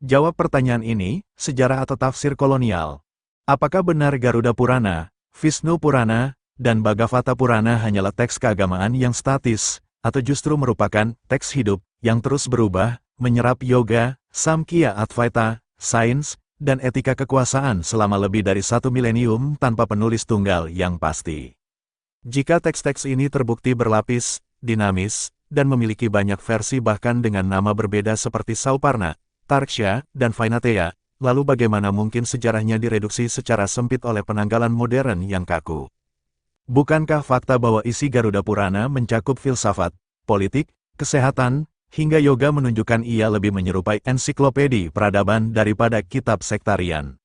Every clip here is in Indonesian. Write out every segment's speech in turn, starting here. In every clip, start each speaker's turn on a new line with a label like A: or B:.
A: Jawab pertanyaan ini, sejarah atau tafsir kolonial. Apakah benar Garuda Purana, Vishnu Purana, dan Bhagavata Purana hanyalah teks keagamaan yang statis, atau justru merupakan teks hidup yang terus berubah, menyerap yoga, Samkhya Advaita, sains, dan etika kekuasaan selama lebih dari 1 milenium tanpa penulis tunggal yang pasti. Jika teks-teks ini terbukti berlapis, dinamis, dan memiliki banyak versi bahkan dengan nama berbeda seperti Sauparna, Tarksha, dan Vainateya, lalu bagaimana mungkin sejarahnya direduksi secara sempit oleh penanggalan modern yang kaku? Bukankah fakta bahwa isi Garuda Purana mencakup filsafat, politik, kesehatan, hingga yoga menunjukkan ia lebih menyerupai ensiklopedi peradaban daripada kitab sektarian?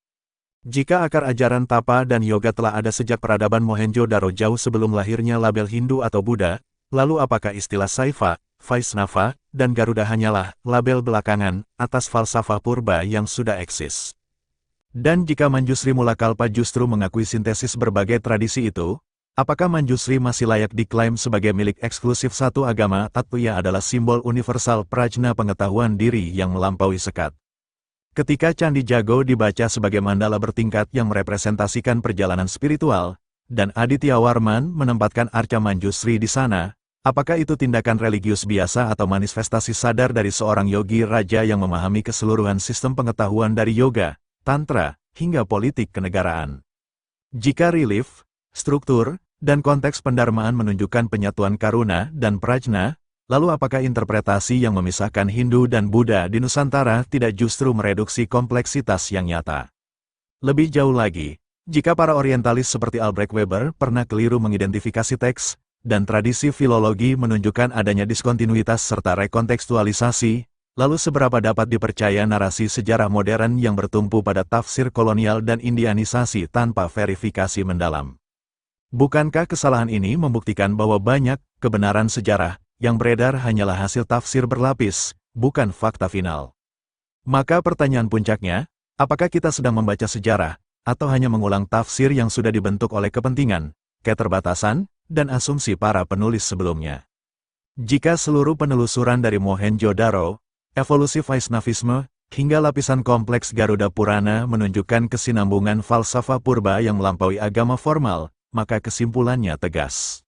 A: Jika akar ajaran tapa dan yoga telah ada sejak peradaban Mohenjo-daro jauh sebelum lahirnya label Hindu atau Buddha, lalu apakah istilah Saiva, Vaisnava, dan Garuda hanyalah label belakangan atas falsafah purba yang sudah eksis? Dan jika Manjusri Mulakalpa justru mengakui sintesis berbagai tradisi itu, apakah Manjusri masih layak diklaim sebagai milik eksklusif satu agama atau ia adalah simbol universal prajna pengetahuan diri yang melampaui sekat? Ketika Candi Jago dibaca sebagai mandala bertingkat yang merepresentasikan perjalanan spiritual, dan Aditya Warman menempatkan arca Manjusri di sana, apakah itu tindakan religius biasa atau manifestasi sadar dari seorang yogi raja yang memahami keseluruhan sistem pengetahuan dari yoga, tantra, hingga politik kenegaraan? Jika relief, struktur, dan konteks pendharmaan menunjukkan penyatuan karuna dan prajna, lalu apakah interpretasi yang memisahkan Hindu dan Buddha di Nusantara tidak justru mereduksi kompleksitas yang nyata? Lebih jauh lagi, jika para orientalis seperti Albrecht Weber pernah keliru mengidentifikasi teks, dan tradisi filologi menunjukkan adanya diskontinuitas serta rekontekstualisasi, lalu seberapa dapat dipercaya narasi sejarah modern yang bertumpu pada tafsir kolonial dan indianisasi tanpa verifikasi mendalam? Bukankah kesalahan ini membuktikan bahwa banyak kebenaran sejarah yang beredar hanyalah hasil tafsir berlapis, bukan fakta final? Maka pertanyaan puncaknya, apakah kita sedang membaca sejarah, atau hanya mengulang tafsir yang sudah dibentuk oleh kepentingan, keterbatasan, dan asumsi para penulis sebelumnya? Jika seluruh penelusuran dari Mohenjo-daro, evolusi Vaisnavisme, hingga lapisan kompleks Garuda Purana menunjukkan kesinambungan falsafah purba yang melampaui agama formal, maka kesimpulannya tegas.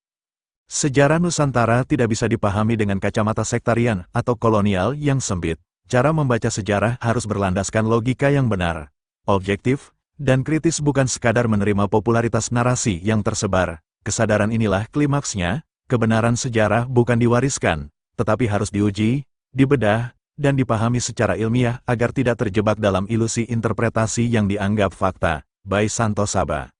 A: Sejarah Nusantara tidak bisa dipahami dengan kacamata sektarian atau kolonial yang sempit. Cara membaca sejarah harus berlandaskan logika yang benar, objektif, dan kritis, bukan sekadar menerima popularitas narasi yang tersebar. Kesadaran inilah klimaksnya, kebenaran sejarah bukan diwariskan, tetapi harus diuji, dibedah, dan dipahami secara ilmiah agar tidak terjebak dalam ilusi interpretasi yang dianggap fakta. By Santosaba.